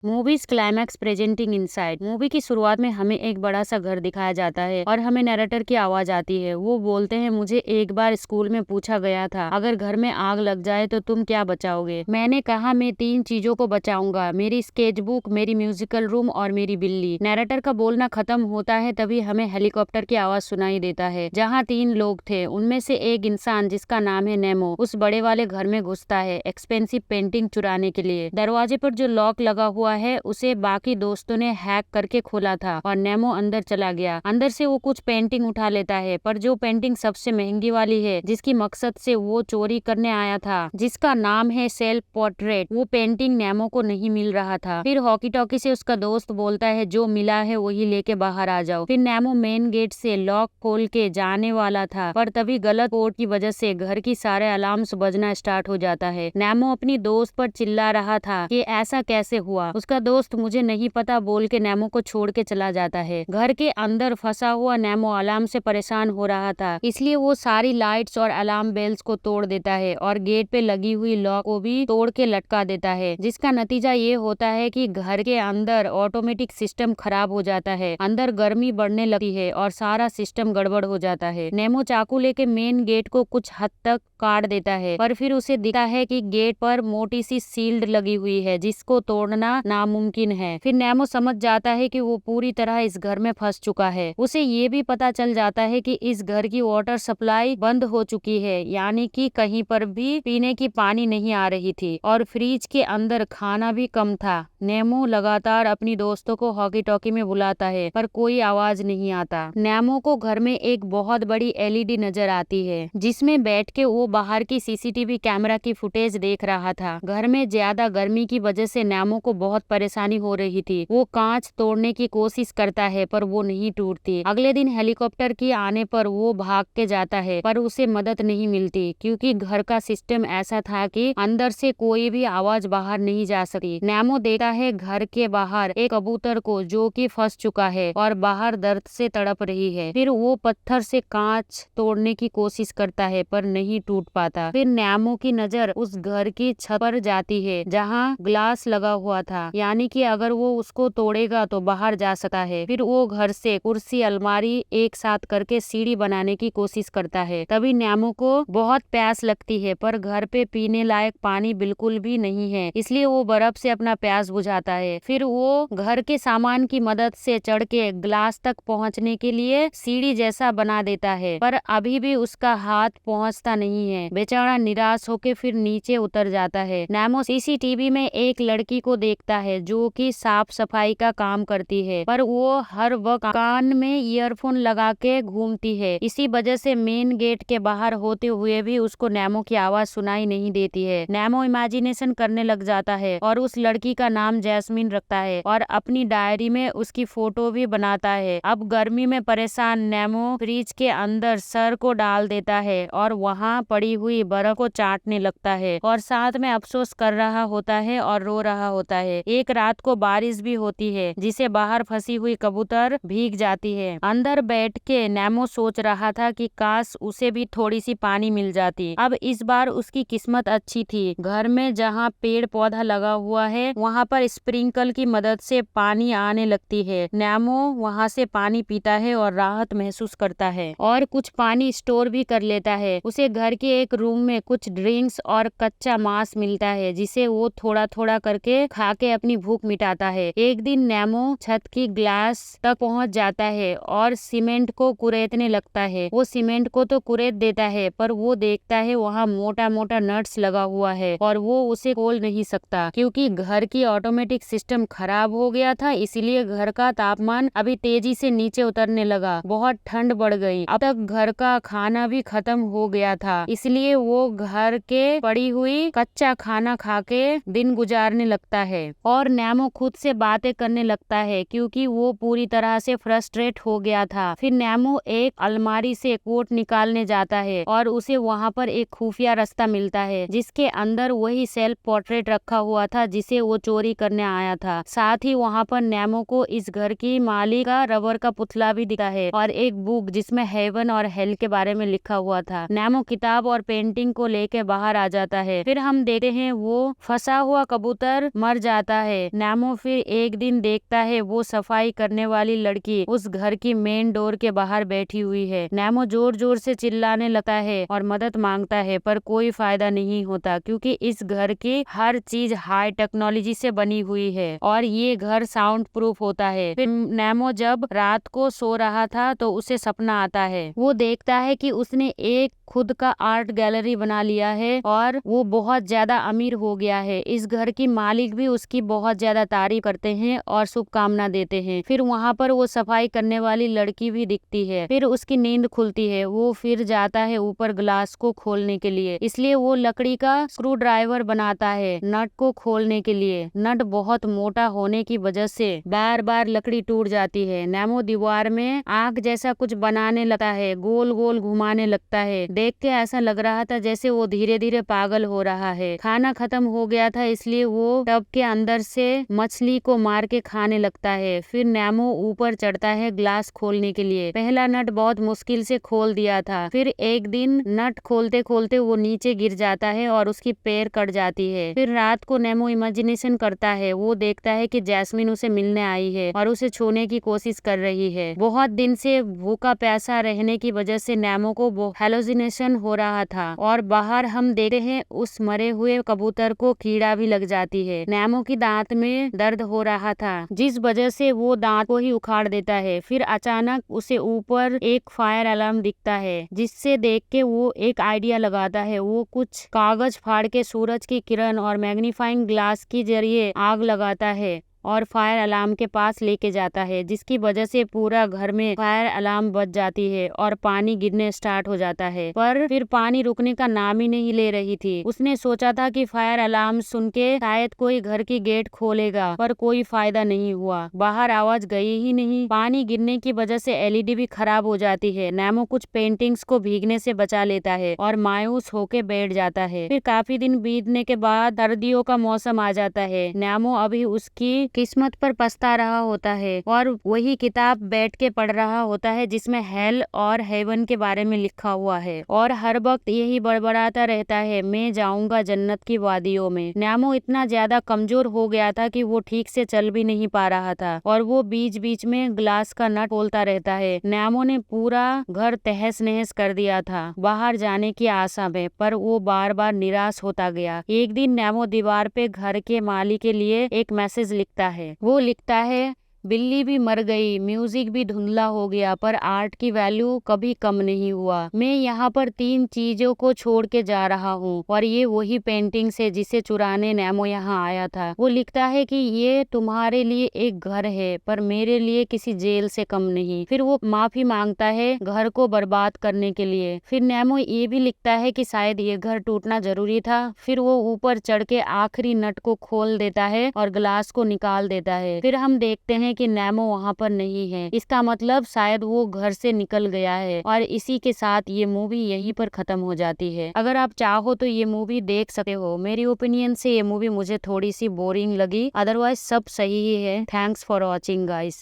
Movies climax presenting inside. Movie की शुरुआत में हमें एक बड़ा सा घर दिखाया जाता है और हमें नरेटर की आवाज आती है। वो बोलते हैं, मुझे एक बार स्कूल में पूछा गया था, अगर घर में आग लग जाए तो तुम क्या बचाओगे? मैंने कहा, मैं 3 चीजों को बचाऊंगा, मेरी स्केच बुक, मेरी म्यूजिकल रूम और मेरी बिल्ली। नरेटर का बोलना खत्म होता है तभी हमें हेलीकॉप्टर की आवाज सुनाई देता है, जहाँ 3 लोग थे। उनमें से एक इंसान जिसका नाम है नेमो, उस बड़े वाले घर में घुसता है एक्सपेंसिव पेंटिंग चुराने के लिए। दरवाजे पर जो लॉक लगा हुआ है उसे बाकी दोस्तों ने हैक करके खोला था और नेमो अंदर चला गया। अंदर से वो कुछ पेंटिंग उठा लेता है, पर जो पेंटिंग सबसे महंगी वाली है, जिसकी मकसद से वो चोरी करने आया था, जिसका नाम है सेल्फ पोर्ट्रेट, वो पेंटिंग नेमो को नहीं मिल रहा था। फिर हॉकी टॉकी से उसका दोस्त बोलता है, जो मिला है वही लेके बाहर आ जाओ। फिर नेमो मेन गेट से लॉक खोल के जाने वाला था, पर तभी गलत कोड की वजह से घर की सारे अलार्म्स बजना स्टार्ट हो जाता है। नेमो अपनी दोस्त पर चिल्ला रहा था कि ऐसा कैसे हुआ। उसका दोस्त मुझे नहीं पता बोल के नेमो को छोड़ के चला जाता है। घर के अंदर फंसा हुआ नेमो अलार्म से परेशान हो रहा था, इसलिए वो सारी लाइट्स और अलार्म बेल्स को तोड़ देता है और गेट पे लगी हुई लॉक को भी तोड़ के लटका देता है, जिसका नतीजा ये होता है कि घर के अंदर ऑटोमेटिक सिस्टम खराब हो जाता है। अंदर गर्मी बढ़ने लगती है और सारा सिस्टम गड़बड़ हो जाता है। नेमो चाकू लेके मेन गेट को कुछ हद तक काट देता है, पर फिर उसे दिखता है कि गेट पर मोटी सी सील्ड लगी हुई है, जिसको तोड़ना नामुमकिन है। फिर नेमो समझ जाता है कि वो पूरी तरह इस घर में फंस चुका है। उसे ये भी पता चल जाता है कि इस घर की वाटर सप्लाई बंद हो चुकी है, यानी कि कहीं पर भी पीने की पानी नहीं आ रही थी और फ्रिज के अंदर खाना भी कम था। नेमो लगातार अपनी दोस्तों को हॉकी टॉकी में बुलाता है, पर कोई आवाज नहीं आता। नेमो को घर में एक बहुत बड़ी एलईडी नजर आती है, जिसमें बैठ के वो बाहर की सीसीटीवी कैमरा की फुटेज देख रहा था। घर में ज्यादा गर्मी की वजह से नेमो को बहुत परेशानी हो रही थी। वो कांच तोड़ने की कोशिश करता है, पर वो नहीं टूटती। अगले दिन हेलीकॉप्टर की आने पर वो भाग के जाता है, पर उसे मदद नहीं मिलती, क्योंकि घर का सिस्टम ऐसा था कि अंदर से कोई भी आवाज बाहर नहीं जा सकती। नेमो देखता है घर के बाहर एक कबूतर को, जो कि फंस चुका है और बाहर दर्द से तड़प रही है। फिर वो पत्थर से कांच तोड़ने की कोशिश करता है, पर नहीं टूट पाता। फिर नेमो की नजर उस घर की छत पर जाती है, जहाँ ग्लास लगा हुआ था, यानी कि अगर वो उसको तोड़ेगा तो बाहर जा सकता है। फिर वो घर से कुर्सी अलमारी एक साथ करके सीढ़ी बनाने की कोशिश करता है। तभी नेमो को बहुत प्यास लगती है, पर घर पे पीने लायक पानी बिल्कुल भी नहीं है, इसलिए वो बर्फ से अपना प्यास बुझाता है। फिर वो घर के सामान की मदद से चढ़ के ग्लास तक पहुंचने के लिए सीढ़ी जैसा बना देता है, पर अभी भी उसका हाथ पहुंचता नहीं है। बेचारा निराश होकर फिर नीचे उतर जाता है। नेमो सीसीटीवी में एक लड़की को देखता है, जो कि साफ सफाई का काम करती है, पर वो हर वक्त कान में ईयरफोन लगा के घूमती है। इसी वजह से मेन गेट के बाहर होते हुए भी उसको नेमो की आवाज सुनाई नहीं देती है। नेमो इमेजिनेशन करने लग जाता है और उस लड़की का नाम जैस्मिन रखता है और अपनी डायरी में उसकी फोटो भी बनाता है। अब गर्मी में परेशान नेमो फ्रिज के अंदर सर को डाल देता है और वहाँ पड़ी हुई बर्फ को चाटने लगता है और साथ में अफसोस कर रहा होता है और रो रहा होता है। एक रात को बारिश भी होती है, जिसे बाहर फंसी हुई कबूतर भीग जाती है। अंदर बैठ के नेमो सोच रहा था कि काश उसे भी थोड़ी सी पानी मिल जाती। अब इस बार उसकी किस्मत अच्छी थी। घर में जहाँ पेड़ पौधा लगा हुआ है, वहाँ पर स्प्रिंकल की मदद से पानी आने लगती है। नेमो वहाँ से पानी पीता है और राहत महसूस करता है और कुछ पानी स्टोर भी कर लेता है। उसे घर के एक रूम में कुछ ड्रिंक्स और कच्चा मांस मिलता है, जिसे वो थोड़ा थोड़ा करके खा के अपनी भूख मिटाता है। एक दिन नेमो छत की ग्लास तक पहुंच जाता है और सीमेंट को कुरेदने लगता है। वो सीमेंट को तो कुरेद देता है, पर वो देखता है वहाँ मोटा मोटा नट्स लगा हुआ है और वो उसे खोल नहीं सकता, क्योंकि घर की ऑटोमेटिक सिस्टम खराब हो गया था। इसीलिए घर का तापमान अभी तेजी से नीचे उतरने लगा। बहुत ठंड बढ़ गई। अब तक घर का खाना भी खत्म हो गया था, इसलिए वो घर के पड़ी हुई कच्चा खाना खा के दिन गुजारने लगता है और नेमो खुद से बातें करने लगता है, क्योंकि वो पूरी तरह से फ्रस्ट्रेट हो गया था। फिर नेमो एक अलमारी से कोट निकालने जाता है और उसे वहाँ पर एक खुफिया रास्ता मिलता है, जिसके अंदर वही सेल्फ पोर्ट्रेट रखा हुआ था, जिसे वो चोरी करने आया था। साथ ही वहाँ पर नेमो को इस घर की मालिक का रबर का पुतला भी दिखा है और एक बुक जिसमें हेवन और हेल के बारे में लिखा हुआ था। नेमो किताब किताब और पेंटिंग को लेके बाहर आ जाता है। फिर हम देखते हैं वो फंसा हुआ कबूतर मर जाता है। नेमो फिर एक दिन देखता है वो सफाई करने वाली लड़की उस घर की मेन डोर के बाहर बैठी हुई है। नेमो जोर जोर से चिल्लाने लगता है और मदद मांगता है, पर कोई फायदा नहीं होता क्योंकि इस घर की हर चीज हाई टेक्नोलॉजी से बनी हुई है और ये घर साउंड प्रूफ होता है। फिर नेमो जब रात को सो रहा था तो उसे सपना आता है। वो देखता है कि उसने एक खुद का आर्ट गैलरी बना लिया है और वो बहुत ज्यादा अमीर हो गया है। इस घर की मालिक भी उसकी बहुत ज्यादा तारीफ करते हैं और शुभकामना देते हैं। फिर वहाँ पर वो सफाई करने वाली लड़की भी दिखती है। फिर उसकी नींद खुलती है। वो फिर जाता है ऊपर ग्लास को खोलने के लिए, इसलिए वो लकड़ी का स्क्रू ड्राइवर बनाता है नट को खोलने के लिए। नट बहुत मोटा होने की वजह से बार बार लकड़ी टूट जाती है। नेमो दीवार में आग जैसा कुछ बनाने लगता है, गोल गोल घुमाने लगता है। देख के ऐसा लग रहा था जैसे वो धीरे धीरे पागल हो रहा है। खाना खत्म हो गया था इसलिए वो टब के अंदर से मछली को मार के खाने लगता है। फिर नेमो ऊपर चढ़ता है ग्लास खोलने के लिए। पहला नट बहुत मुश्किल से खोल दिया था। फिर एक दिन नट खोलते खोलते वो नीचे गिर जाता है और उसकी पैर कट जाती है। फिर रात को नेमो इमेजिनेशन करता है। वो देखता है कि जैस्मिन उसे मिलने आई है और उसे छूने की कोशिश कर रही है। बहुत दिन से भूखा प्यासा रहने की वजह से नेमो को हेलोसिनेशन हो रहा था और बाहर हम देखते हैं उस मरे हुए कबूतर को कीड़ा भी लग जाती है। नेमो की दांत में दर्द हो रहा था जिस वजह से वो दांत को ही उखाड़ देता है। फिर अचानक उसे ऊपर एक फायर अलार्म दिखता है जिससे देख के वो एक आइडिया लगाता है। वो कुछ कागज फाड़ के सूरज की किरण और मैग्नीफाइंग ग्लास के जरिए आग लगाता है और फायर अलार्म के पास लेके जाता है, जिसकी वजह से पूरा घर में फायर अलार्म बज जाती है और पानी गिरने स्टार्ट हो जाता है। पर फिर पानी रुकने का नाम ही नहीं ले रही थी। उसने सोचा था कि फायर अलार्म सुन के शायद कोई घर की गेट खोलेगा, पर कोई फायदा नहीं हुआ। बाहर आवाज गई ही नहीं। पानी गिरने की वजह से एलईडी भी खराब हो जाती है। नेमो कुछ पेंटिंग्स को भीगने से बचा लेता है और मायूस होके बैठ जाता है। फिर काफी दिन बीतने के बाद सर्दियों का मौसम आ जाता है। नेमो अभी उसकी किस्मत पर पछता रहा होता है और वही किताब बैठ के पढ़ रहा होता है जिसमें हेल और हेवन के बारे में लिखा हुआ है और हर वक्त यही बड़बड़ाता रहता है, मैं जाऊंगा जन्नत की वादियों में। नेमो इतना ज्यादा कमजोर हो गया था कि वो ठीक से चल भी नहीं पा रहा था और वो बीच बीच में ग्लास का नट खोलता रहता है। नेमो ने पूरा घर तहस नहस कर दिया था बाहर जाने की आशा में, पर वो बार बार निराश होता गया। एक दिन नेमो दीवार पे घर के मालिक के लिए एक मैसेज लिखता है। वो लिखता है, बिल्ली भी मर गई, म्यूजिक भी धुंधला हो गया, पर आर्ट की वैल्यू कभी कम नहीं हुआ। मैं यहाँ पर 3 चीजों को छोड़ के जा रहा हूँ और ये वही पेंटिंग है जिसे चुराने नेमो यहाँ आया था। वो लिखता है कि ये तुम्हारे लिए एक घर है पर मेरे लिए किसी जेल से कम नहीं। फिर वो माफी मांगता है घर को बर्बाद करने के लिए। फिर नेमो ये भी लिखता है कि शायद ये घर टूटना जरूरी था। फिर वो ऊपर चढ़ के आखिरी नट को खोल देता है और ग्लास को निकाल देता है। फिर हम देखते हैं कि नेमो वहाँ पर नहीं है। इसका मतलब शायद वो घर से निकल गया है और इसी के साथ ये मूवी यहीं पर खत्म हो जाती है। अगर आप चाहो तो ये मूवी देख सकते हो। मेरी ओपिनियन से ये मूवी मुझे थोड़ी सी बोरिंग लगी, अदरवाइज सब सही ही है। Thanks for watching guys.